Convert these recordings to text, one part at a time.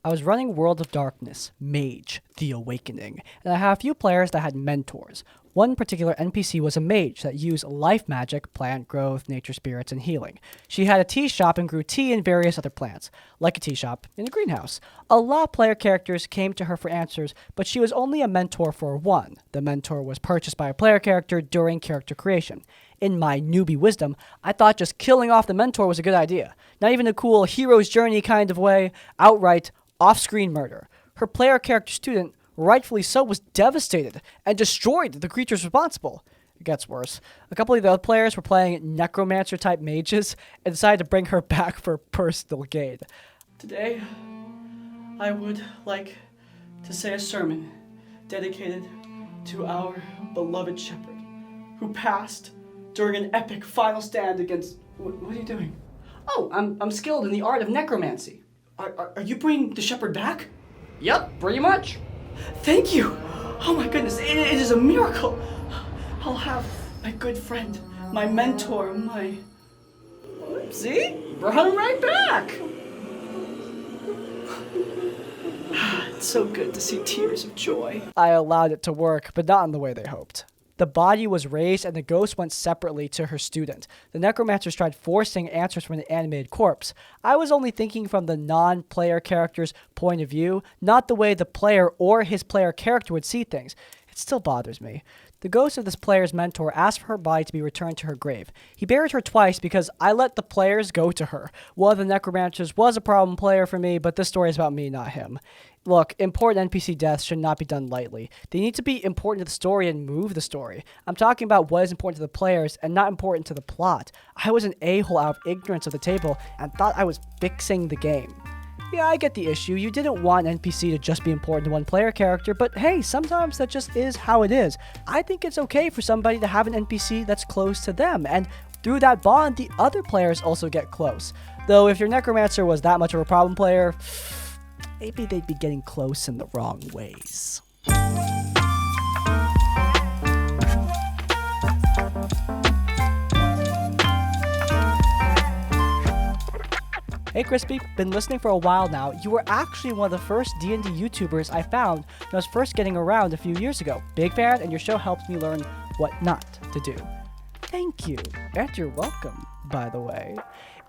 I was running World of Darkness, Mage, The Awakening, and I had a few players that had mentors. One particular NPC was a mage that used life magic, plant growth, nature spirits, and healing. She had a tea shop and grew tea and various other plants, like a tea shop in a greenhouse. A lot of player characters came to her for answers, but she was only a mentor for one. The mentor was purchased by a player character during character creation. In my newbie wisdom, I thought just killing off the mentor was a good idea. Not even a cool hero's journey kind of way, outright off-screen murder. Her player character student, rightfully so, was devastated and destroyed the creatures responsible. It gets worse. A couple of the other players were playing necromancer-type mages and decided to bring her back for personal gain. Today, I would like to say a sermon dedicated to our beloved shepherd, who passed during an epic final stand against... What are you doing? Oh, I'm skilled in the art of necromancy. Are you bringing the shepherd back? Yep, pretty much. Thank you! Oh my goodness, it is a miracle! I'll have my good friend, my mentor, my... See? Brought him right back! It's so good to see tears of joy. I allowed it to work, but not in the way they hoped. The body was raised and the ghost went separately to her student. The necromancers tried forcing answers from the animated corpse. I was only thinking from the non-player character's point of view, not the way the player or his player character would see things. It still bothers me. The ghost of this player's mentor asked for her body to be returned to her grave. He buried her twice because I let the players go to her. One of the necromancers was a problem player for me, but this story is about me, not him. Look, important NPC deaths should not be done lightly. They need to be important to the story and move the story. I'm talking about what is important to the players and not important to the plot. I was an a-hole out of ignorance of the table and thought I was fixing the game. Yeah, I get the issue. You didn't want an NPC to just be important to one player character, but hey, sometimes that just is how it is. I think it's okay for somebody to have an NPC that's close to them, and through that bond, the other players also get close. Though if your necromancer was that much of a problem player, maybe they'd be getting close in the wrong ways. Hey Crispy, been listening for a while now. You were actually one of the first D&D YouTubers I found when I was first getting around a few years ago. Big fan, and your show helps me learn what not to do. Thank you, and you're welcome, by the way.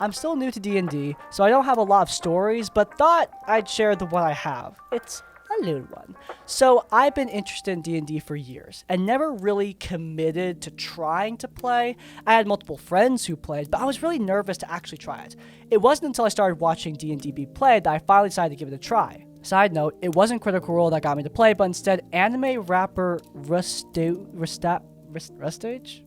I'm still new to D&D, so I don't have a lot of stories, but thought I'd share the one I have. It's a little one. So I've been interested in D&D for years and never really committed to trying to play. I had multiple friends who played, but I was really nervous to actually try it. It wasn't until I started watching D&D be played that I finally decided to give it a try. Side note, it wasn't Critical Role that got me to play, but instead anime rapper Rustage?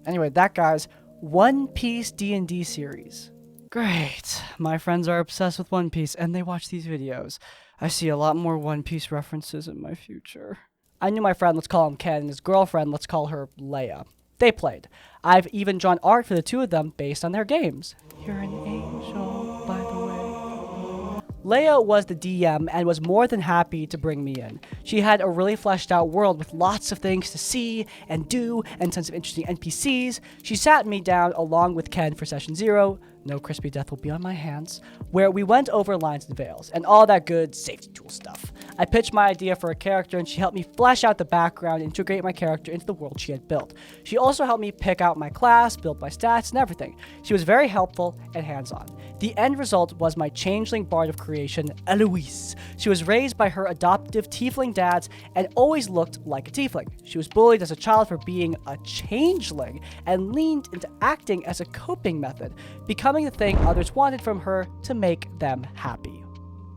Anyway, that guy's One Piece D&D series. Great. My friends are obsessed with One Piece and they watch these videos. I see a lot more One Piece references in my future. I knew my friend, let's call him Ken, and his girlfriend, let's call her Leia. They played. I've even drawn art for the two of them based on their games. You're an angel, by the way. Leia was the DM and was more than happy to bring me in. She had a really fleshed out world with lots of things to see and do and tons of interesting NPCs. She sat me down along with Ken for session 0, no crispy death will be on my hands, where we went over lines and veils and all that good safety tool stuff. I pitched my idea for a character and she helped me flesh out the background and integrate my character into the world she had built. She also helped me pick out my class, build my stats, and everything. She was very helpful and hands-on. The end result was my changeling bard of creation, Eloise. She was raised by her adoptive tiefling dads and always looked like a tiefling. She was bullied as a child for being a changeling and leaned into acting as a coping method, becoming the thing others wanted from her to make them happy.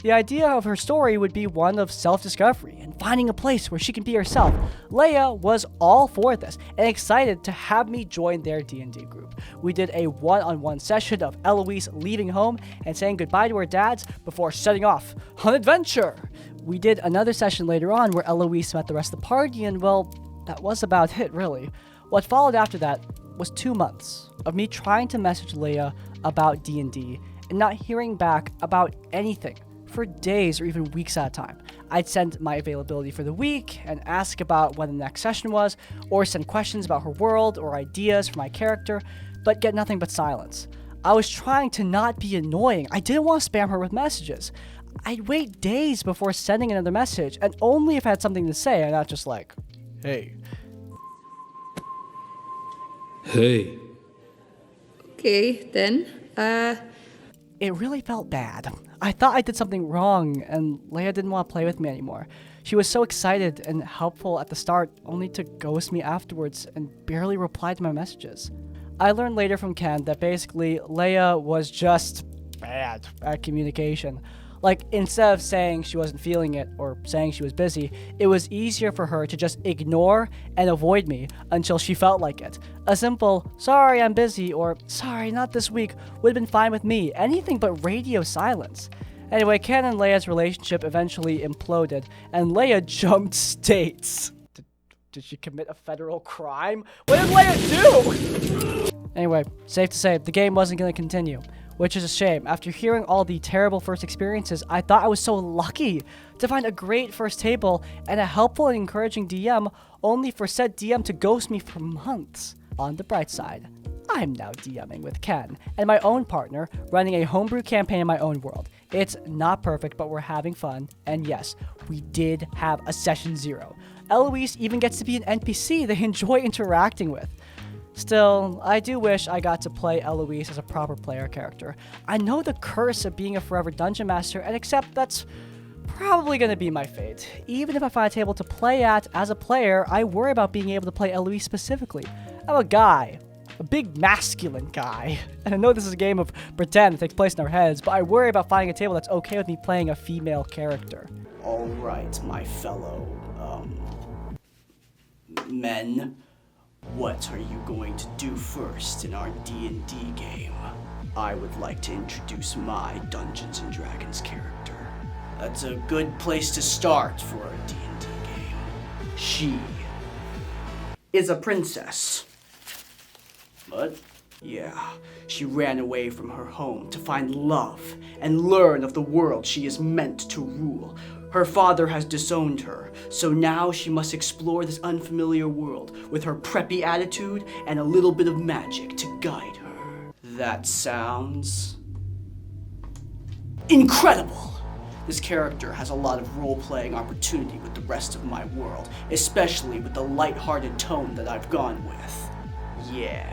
The idea of her story would be one of self-discovery and finding a place where she can be herself. Leia was all for this and excited to have me join their D&D group. We did a one-on-one session of Eloise leaving home and saying goodbye to her dads before setting off on adventure. We did another session later on where Eloise met the rest of the party and, well, that was about it really. What followed after that was 2 months of me trying to message Leia about D&D and not hearing back about anything for days or even weeks at a time. I'd send my availability for the week and ask about when the next session was, or send questions about her world or ideas for my character, but get nothing but silence. I was trying to not be annoying. I didn't want to spam her with messages. I'd wait days before sending another message, and only if I had something to say, and not just like, hey. Hey. Okay, then, It really felt bad. I thought I did something wrong, and Leia didn't want to play with me anymore. She was so excited and helpful at the start, only to ghost me afterwards and barely reply to my messages. I learned later from Ken that basically Leia was just bad at communication. Like, instead of saying she wasn't feeling it or saying she was busy, it was easier for her to just ignore and avoid me until she felt like it. A simple, sorry I'm busy, or sorry not this week would have been fine with me, anything but radio silence. Anyway, Ken and Leia's relationship eventually imploded, and Leia jumped states. Did she commit a federal crime? What did Leia do? Anyway, safe to say, the game wasn't going to continue. Which is a shame. After hearing all the terrible first experiences, I thought I was so lucky to find a great first table and a helpful and encouraging DM, only for said DM to ghost me for months. On the bright side, I'm now DMing with Ken and my own partner, running a homebrew campaign in my own world. It's not perfect, but we're having fun, and yes, we did have a session 0. Eloise even gets to be an NPC they enjoy interacting with. Still, I do wish I got to play Eloise as a proper player character. I know the curse of being a forever dungeon master and accept that's probably going to be my fate. Even if I find a table to play at as a player, I worry about being able to play Eloise specifically. I'm a guy. A big masculine guy. And I know this is a game of pretend that takes place in our heads, but I worry about finding a table that's okay with me playing a female character. Alright, my fellow, men. What are you going to do first in our D&D game? I would like to introduce my Dungeons & Dragons character. That's a good place to start for a D&D game. She is a princess. What? Yeah, she ran away from her home to find love and learn of the world she is meant to rule. Her father has disowned her, so now she must explore this unfamiliar world with her preppy attitude and a little bit of magic to guide her. That sounds incredible! This character has a lot of role-playing opportunity with the rest of my world, especially with the light-hearted tone that I've gone with. Yeah.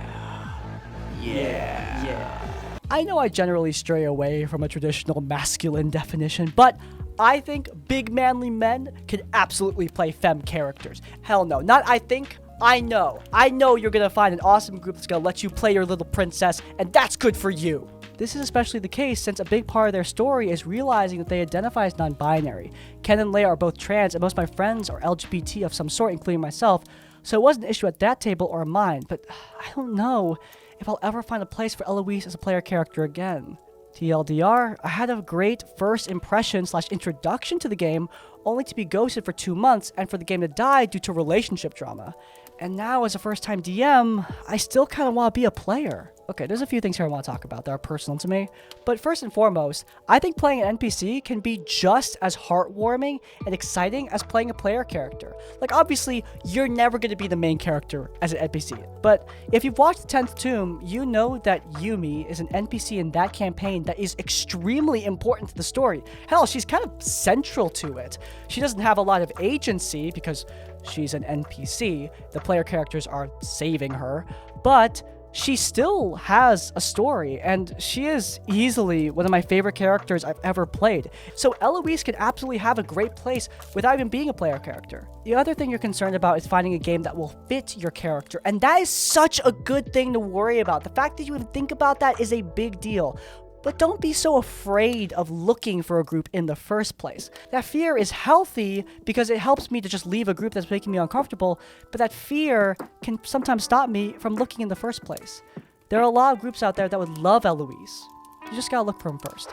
I know I generally stray away from a traditional masculine definition, but I think big manly men can absolutely play femme characters. Hell no, not I think, I know. I know you're gonna find an awesome group that's gonna let you play your little princess, and that's good for you. This is especially the case since a big part of their story is realizing that they identify as non-binary. Ken and Leia are both trans, and most of my friends are LGBT of some sort, including myself, so it wasn't an issue at that table or mine, but I don't know if I'll ever find a place for Eloise as a player character again. TLDR, I had a great first impression / introduction to the game, only to be ghosted for 2 months and for the game to die due to relationship drama. And now as a first time DM, I still kind of want to be a player. Okay, there's a few things here I want to talk about that are personal to me, but first and foremost, I think playing an NPC can be just as heartwarming and exciting as playing a player character. Like, obviously, you're never going to be the main character as an NPC, but if you've watched The 10th Tomb, you know that Yumi is an NPC in that campaign that is extremely important to the story. Hell, she's kind of central to it. She doesn't have a lot of agency because she's an NPC, the player characters are saving her, but she still has a story, and she is easily one of my favorite characters I've ever played. So Eloise can absolutely have a great place without even being a player character. The other thing you're concerned about is finding a game that will fit your character, and that is such a good thing to worry about. The fact that you even think about that is a big deal. But don't be so afraid of looking for a group in the first place. That fear is healthy because it helps me to just leave a group that's making me uncomfortable, but that fear can sometimes stop me from looking in the first place. There are a lot of groups out there that would love Eloise. You just gotta look for them first.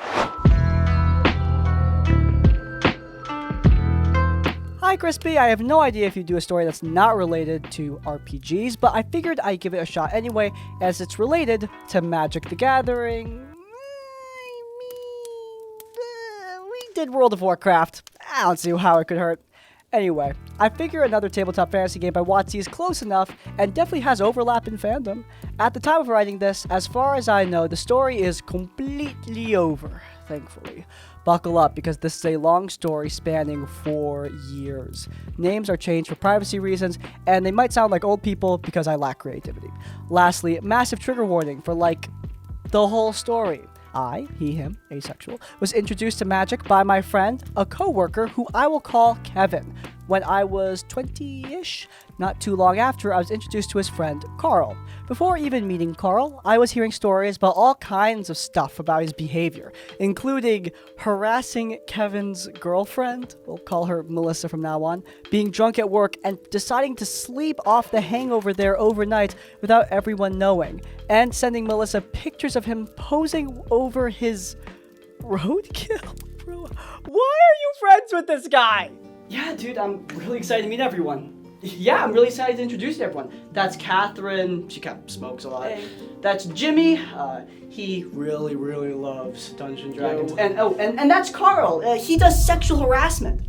Hi Crispy, I have no idea if you do a story that's not related to RPGs, but I figured I'd give it a shot anyway, as it's related to Magic the Gathering. Did World of Warcraft. I don't see how it could hurt. Anyway, I figure another tabletop fantasy game by WotC is close enough and definitely has overlap in fandom. At the time of writing this, as far as I know, the story is completely over, thankfully. Buckle up, because this is a long story spanning 4 years. Names are changed for privacy reasons, and they might sound like old people because I lack creativity. Lastly, massive trigger warning for, like, the whole story. I, he, him, asexual, was introduced to magic by my friend, a coworker who I will call Kevin. When I was 20-ish, not too long after, I was introduced to his friend, Carl. Before even meeting Carl, I was hearing stories about all kinds of stuff about his behavior, including harassing Kevin's girlfriend, we'll call her Melissa from now on, being drunk at work, and deciding to sleep off the hangover there overnight without everyone knowing, and sending Melissa pictures of him posing over his roadkill. Bro, why are you friends with this guy? Yeah, dude, I'm really excited to meet everyone. Yeah, I'm really excited to introduce you to everyone. That's Catherine. She kind of smokes a lot. Hey. That's Jimmy. He really, really loves Dungeons & Dragons. Yo. And that's Carl. He does sexual harassment.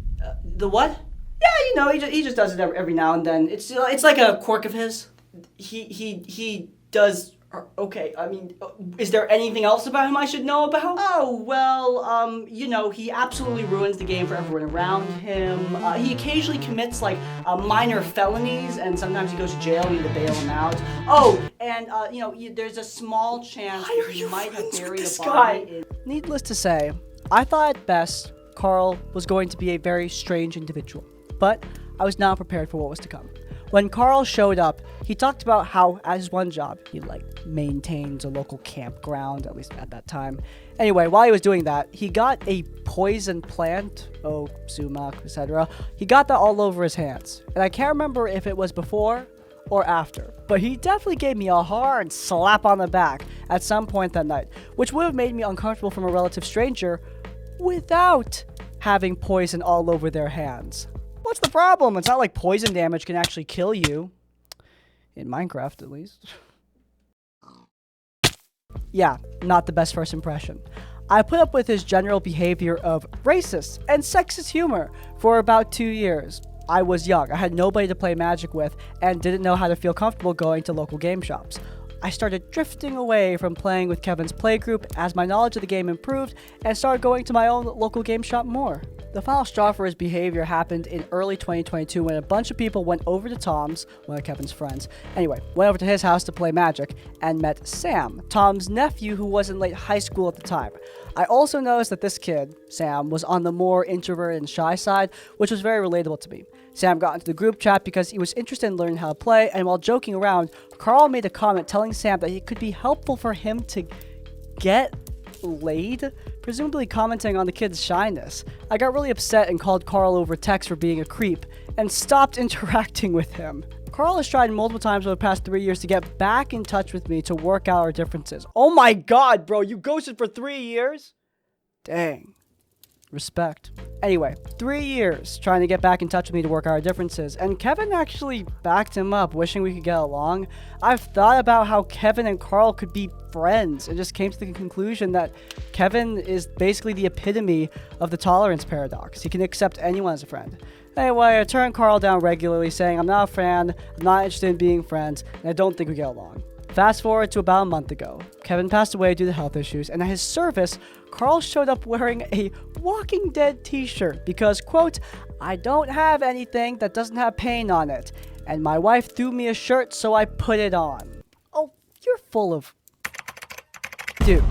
The what? Yeah, you know, he just does it every now and then. It's like a quirk of his. He does. Okay, I mean, is there anything else about him I should know about? Oh, well, you know, he absolutely ruins the game for everyone around him. He occasionally commits, like, minor felonies, and sometimes he goes to jail, and you have to bail him out. Oh, and, you know, there's a small chance that he might have buried a body. Needless to say, I thought at best Carl was going to be a very strange individual, but I was not prepared for what was to come. When Carl showed up, he talked about how, as his one job, he, like, maintains a local campground, at least at that time. Anyway, while he was doing that, he got a poison plant, sumac, etc. He got that all over his hands. And I can't remember if it was before or after, but he definitely gave me a hard slap on the back at some point that night, which would have made me uncomfortable from a relative stranger without having poison all over their hands. What's the problem? It's not like poison damage can actually kill you. In Minecraft, at least. Yeah, not the best first impression. I put up with his general behavior of racist and sexist humor for about 2 years. I was young, I had nobody to play Magic with, and didn't know how to feel comfortable going to local game shops. I started drifting away from playing with Kevin's playgroup as my knowledge of the game improved, and started going to my own local game shop more. The final straw for his behavior happened in early 2022 when a bunch of people went over to Tom's, one of Kevin's friends, went over to his house to play Magic, and met Sam, Tom's nephew who was in late high school at the time. I also noticed that this kid, Sam, was on the more introverted and shy side, which was very relatable to me. Sam got into the group chat because he was interested in learning how to play, and while joking around, Carl made a comment telling Sam that it could be helpful for him to get laid, presumably commenting on the kid's shyness. I got really upset and called Carl over text for being a creep, and stopped interacting with him. Carl has tried multiple times over the past 3 years to get back in touch with me to work out our differences. Oh my god, bro, you ghosted for 3 years? Dang. Respect. Anyway, 3 years trying to get back in touch with me to work out our differences, and Kevin actually backed him up, wishing we could get along. I've thought about how Kevin and Carl could be friends, and just came to the conclusion that Kevin is basically the epitome of the tolerance paradox. He can accept anyone as a friend. Anyway, I turned Carl down regularly, saying I'm not a fan, I'm not interested in being friends, and I don't think we get along. Fast forward to about a month ago. Kevin passed away due to health issues, and at his service, Carl showed up wearing a Walking Dead t-shirt because, quote, I don't have anything that doesn't have pain on it, and my wife threw me a shirt, so I put it on. Oh, you're full of... Dude.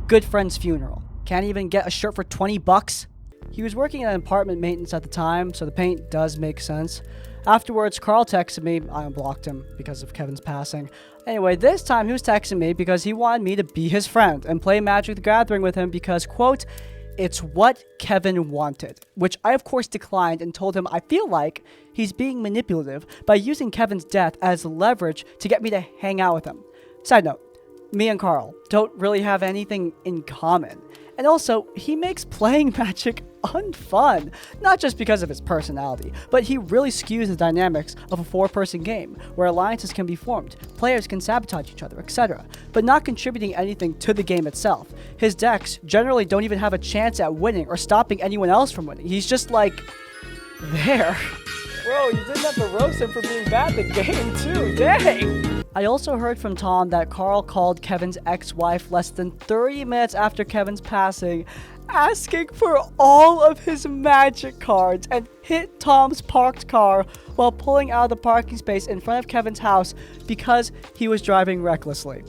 Good friend's funeral. Can't even get a shirt for 20 bucks? He was working in apartment maintenance at the time, so the paint does make sense. Afterwards, Carl texted me. I unblocked him because of Kevin's passing. Anyway, this time he was texting me because he wanted me to be his friend and play Magic the Gathering with him because, quote, it's what Kevin wanted, which I of course declined and told him I feel like he's being manipulative by using Kevin's death as leverage to get me to hang out with him. Side note, me and Carl don't really have anything in common. And also, he makes playing Magic unfun, not just because of his personality, but he really skews the dynamics of a 4-person game, where alliances can be formed, players can sabotage each other, etc., but not contributing anything to the game itself. His decks generally don't even have a chance at winning or stopping anyone else from winning. He's just like, there. Bro, you didn't have to roast him for being bad at the game too, dang! I also heard from Tom that Carl called Kevin's ex-wife less than 30 minutes after Kevin's passing asking for all of his magic cards and hit Tom's parked car while pulling out of the parking space in front of Kevin's house because he was driving recklessly.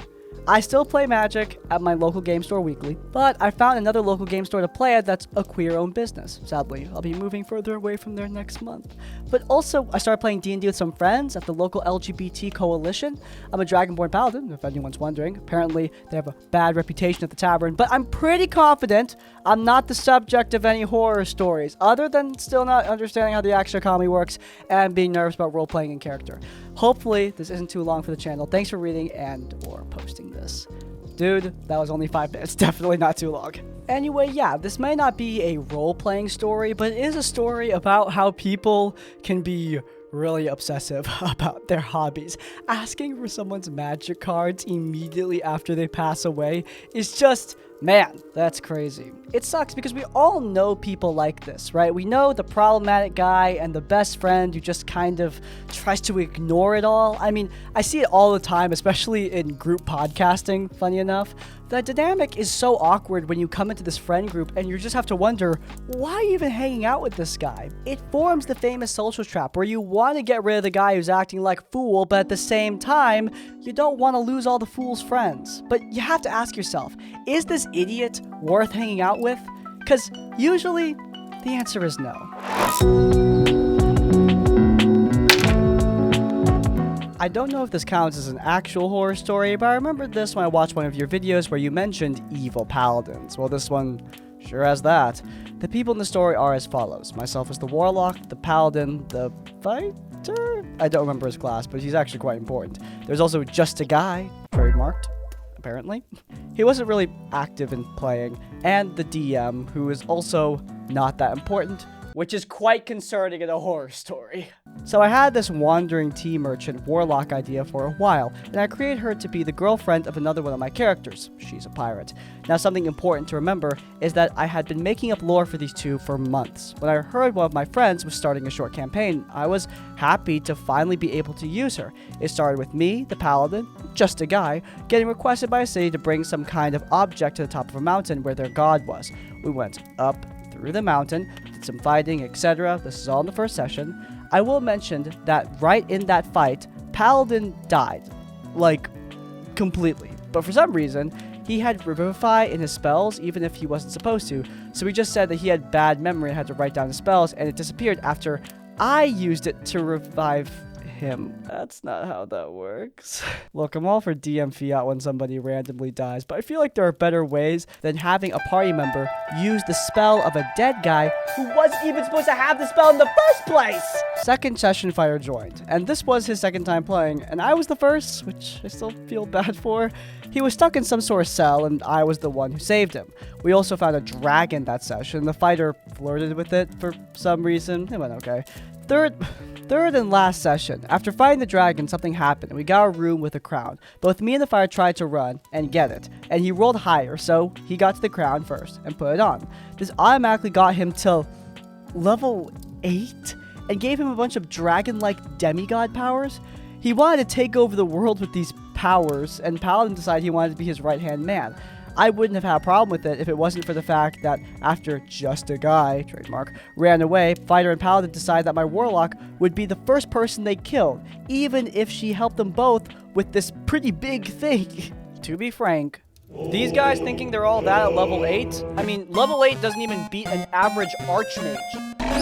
I still play Magic at my local game store weekly, but I found another local game store to play at that's a queer-owned business. Sadly, I'll be moving further away from there next month. But also, I started playing D&D with some friends at the local LGBT coalition. I'm a Dragonborn Paladin, if anyone's wondering. Apparently, they have a bad reputation at the Tavern, but I'm pretty confident I'm not the subject of any horror stories, other than still not understanding how the action economy works and being nervous about role-playing in character. Hopefully, this isn't too long for the channel. Thanks for reading and or posting this. Dude, that was only 5 minutes. Definitely not too long. Anyway, yeah, this may not be a role-playing story, but it is a story about how people can be really obsessive about their hobbies. Asking for someone's magic cards immediately after they pass away is just, man, that's crazy. It sucks because we all know people like this, right? We know the problematic guy and the best friend who just kind of tries to ignore it all. I mean, I see it all the time, especially in group podcasting, funny enough. The dynamic is so awkward when you come into this friend group and you just have to wonder, why are you even hanging out with this guy? It forms the famous social trap where you want to get rid of the guy who's acting like a fool, but at the same time, you don't want to lose all the fool's friends. But you have to ask yourself, is this idiot worth hanging out with? Because usually, the answer is no. I don't know if this counts as an actual horror story, but I remembered this when I watched one of your videos where you mentioned evil paladins. Well, this one sure has that. The people in the story are as follows. Myself as the warlock, the paladin, the fighter? I don't remember his class, but he's actually quite important. There's also just a guy, trademarked, apparently. He wasn't really active in playing, and the DM, who is also not that important, which is quite concerning in a horror story. So I had this wandering tea merchant warlock idea for a while, and I created her to be the girlfriend of another one of my characters. She's a pirate. Now, something important to remember is that I had been making up lore for these two for months. When I heard one of my friends was starting a short campaign, I was happy to finally be able to use her. It started with me, the paladin, just a guy, getting requested by a city to bring some kind of object to the top of a mountain where their god was. We went up through the mountain, did some fighting, etc. This is all in the first session. I will mention that right in that fight, Paladin died. Like, completely. But for some reason, he had Revivify in his spells, even if he wasn't supposed to. So he just said that he had bad memory and had to write down his spells, and it disappeared after I used it to revive him. That's not how that works. Look, I'm all for DM fiat when somebody randomly dies, but I feel like there are better ways than having a party member use the spell of a dead guy who wasn't even supposed to have the spell in the first place! Second session fighter joined, and this was his second time playing, and I was the first, which I still feel bad for. He was stuck in some sort of cell, and I was the one who saved him. We also found a dragon that session. The fighter flirted with it for some reason. It went okay. Third and last session, after fighting the dragon, something happened, and we got a room with a crown. Both me and the fighter tried to run and get it, and he rolled higher, so he got to the crown first and put it on. This automatically got him to level 8 and gave him a bunch of dragon-like demigod powers. He wanted to take over the world with these powers, and Paladin decided he wanted to be his right-hand man. I wouldn't have had a problem with it if it wasn't for the fact that after just a guy, trademark, ran away, Fighter and Paladin decided that my warlock would be the first person they killed, even if she helped them both with this pretty big thing. To be frank, these guys thinking they're all that at level 8? I mean, level 8 doesn't even beat an average archmage,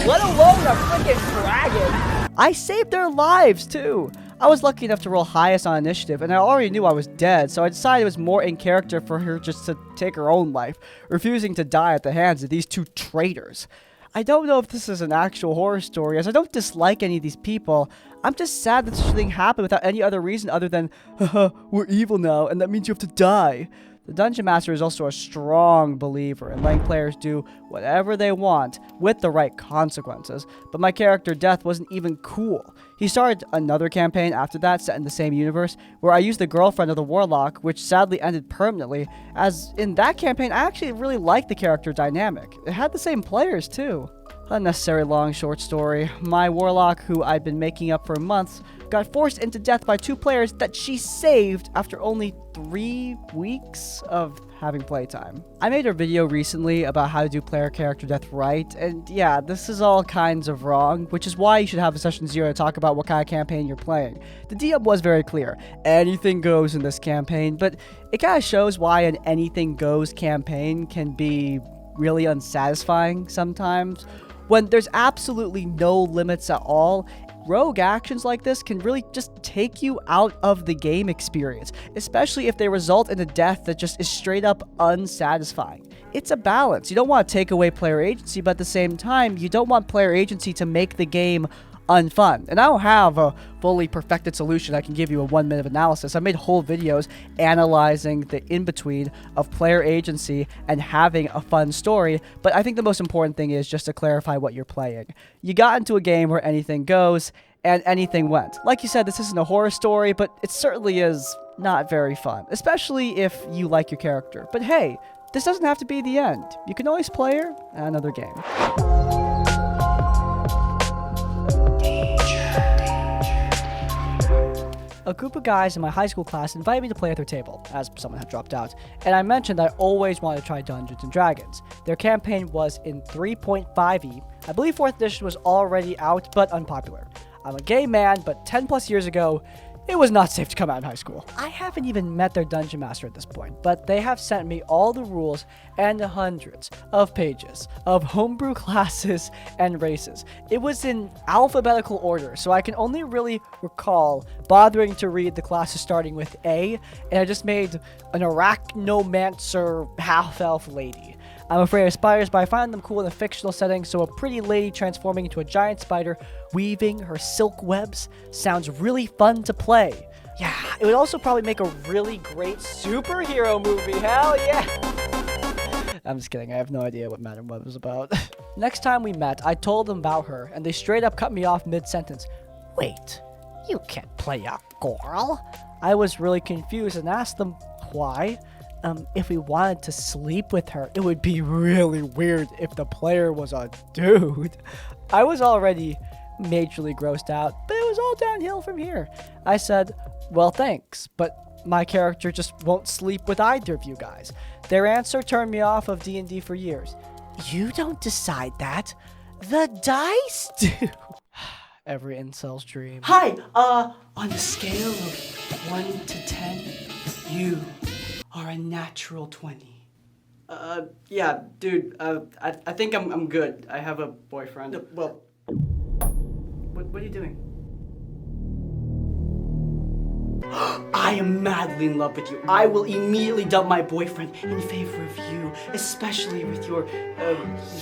let alone a freaking dragon. I saved their lives, too. I was lucky enough to roll highest on initiative, and I already knew I was dead, so I decided it was more in character for her just to take her own life, refusing to die at the hands of these two traitors. I don't know if this is an actual horror story, as I don't dislike any of these people. I'm just sad that such a thing happened without any other reason other than, haha, we're evil now, and that means you have to die. The Dungeon Master is also a strong believer in letting players do whatever they want with the right consequences, but my character Death wasn't even cool. He started another campaign after that set in the same universe, where I used the girlfriend of the Warlock, which sadly ended permanently, as in that campaign I actually really liked the character dynamic. It had the same players too. Unnecessary long short story. My Warlock, who I'd been making up for months, got forced into death by two players that she saved after only 3 weeks of having playtime. I made a video recently about how to do player character death right, and yeah, this is all kinds of wrong, which is why you should have a session 0 to talk about what kind of campaign you're playing. The DM was very clear, anything goes in this campaign, but it kind of shows why an anything goes campaign can be really unsatisfying sometimes. When there's absolutely no limits at all, rogue actions like this can really just take you out of the game experience, especially if they result in a death that just is straight up unsatisfying. It's a balance. You don't want to take away player agency, but at the same time, you don't want player agency to make the game unfun. And I don't have a fully perfected solution I can give you a 1 minute analysis. I made whole videos analyzing the in-between of player agency and having a fun story, but I think the most important thing is just to clarify what you're playing. You got into a game where anything goes, and anything went. Like you said, this isn't a horror story, but it certainly is not very fun, especially if you like your character. But hey, this doesn't have to be the end. You can always play her in another game. A group of guys in my high school class invited me to play at their table, as someone had dropped out, and I mentioned I always wanted to try Dungeons & Dragons. Their campaign was in 3.5e. I believe 4th edition was already out, but unpopular. I'm a gay man, but 10 plus years ago, it was not safe to come out in high school. I haven't even met their dungeon master at this point, but they have sent me all the rules and hundreds of pages of homebrew classes and races. It was in alphabetical order, so I can only really recall bothering to read the classes starting with A, and I just made an arachnomancer half-elf lady. I'm afraid of spiders, but I find them cool in a fictional setting, so a pretty lady transforming into a giant spider, weaving her silk webs, sounds really fun to play. Yeah, it would also probably make a really great superhero movie, hell yeah! I'm just kidding, I have no idea what Madam Web is about. Next time we met, I told them about her, and they straight up cut me off mid-sentence. Wait, you can't play a girl? I was really confused and asked them why. If we wanted to sleep with her, it would be really weird if the player was a dude. I was already majorly grossed out, but it was all downhill from here. I said, well, thanks, but my character just won't sleep with either of you guys. Their answer turned me off of D&D for years. You don't decide that. The dice do. Every incel's dream. Hi, on a scale of 1 to 10, you are a natural 20. Yeah, dude, I think I'm good. I have a boyfriend. Well, what are you doing? I am madly in love with you. I will immediately dump my boyfriend in favor of you, especially with your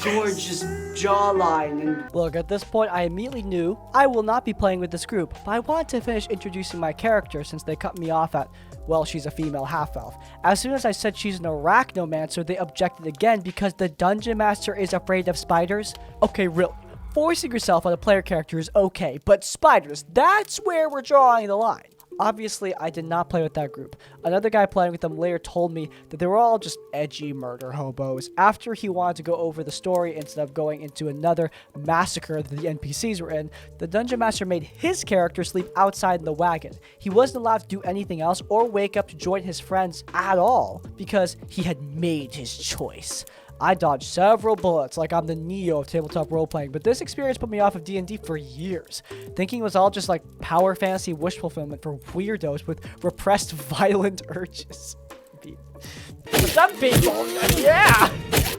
gorgeous jawline. And look, at this point, I immediately knew I will not be playing with this group, but I wanted to finish introducing my character since they cut me off at, well, she's a female half-elf. As soon as I said she's an arachnomancer, they objected again because the dungeon master is afraid of spiders. Okay, really, forcing yourself on a player character is okay, but spiders, that's where we're drawing the line. Obviously, I did not play with that group. Another guy playing with them later told me that they were all just edgy murder hobos. After he wanted to go over the story instead of going into another massacre that the NPCs were in, the dungeon master made his character sleep outside in the wagon. He wasn't allowed to do anything else or wake up to join his friends at all because he had made his choice. I dodged several bullets like I'm the Neo of tabletop role-playing, but this experience put me off of D&D for years, thinking it was all just like power fantasy wish fulfillment for weirdos with repressed violent urges. Some people, yeah!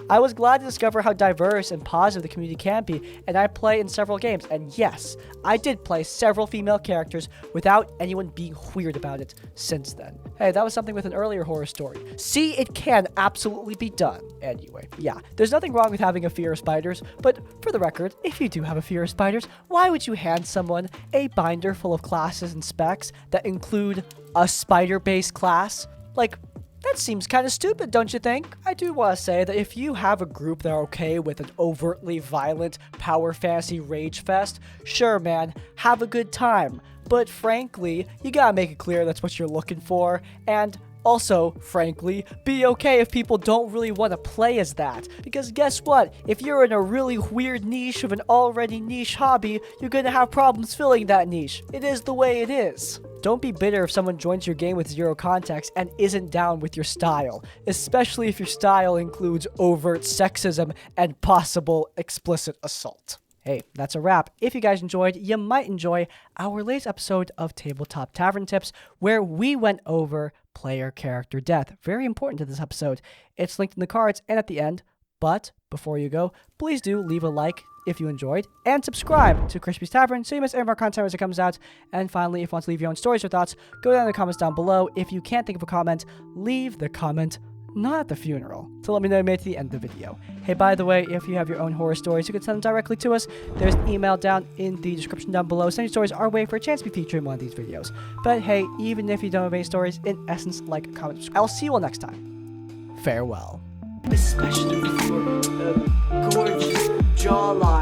I was glad to discover how diverse and positive the community can be, and I play in several games, and yes, I did play several female characters without anyone being weird about it since then. Hey, that was something with an earlier horror story. See, it can absolutely be done. Anyway, yeah, there's nothing wrong with having a fear of spiders, but for the record, if you do have a fear of spiders, why would you hand someone a binder full of classes and specs that include a spider-based class? Like, that seems kind of stupid, don't you think? I do want to say that if you have a group that are okay with an overtly violent power fantasy rage fest, sure man, have a good time. But frankly, you gotta make it clear that's what you're looking for, and also, frankly, be okay if people don't really want to play as that. Because guess what? If you're in a really weird niche of an already niche hobby, you're gonna have problems filling that niche. It is the way it is. Don't be bitter if someone joins your game with zero context and isn't down with your style, especially if your style includes overt sexism and possible explicit assault. Hey, that's a wrap. If you guys enjoyed, you might enjoy our latest episode of Tabletop Tavern Tips, where we went over player character death. Very important to this episode. It's linked in the cards and at the end. But before you go, please do leave a like if you enjoyed, and subscribe to Crispy's Tavern so you miss any of our content as it comes out. And finally, if you want to leave your own stories or thoughts, go down in the comments down below. If you can't think of a comment, leave the comment not at the funeral to let me know you made it to the end of the video. Hey, by the way, if you have your own horror stories, you can send them directly to us. There's an email down in the description down below. Send your stories our way for a chance to be featured in one of these videos. But hey, even if you don't have any stories, in essence, like, comment, I'll see you all next time. Farewell. Especially for a gorgeous jawline.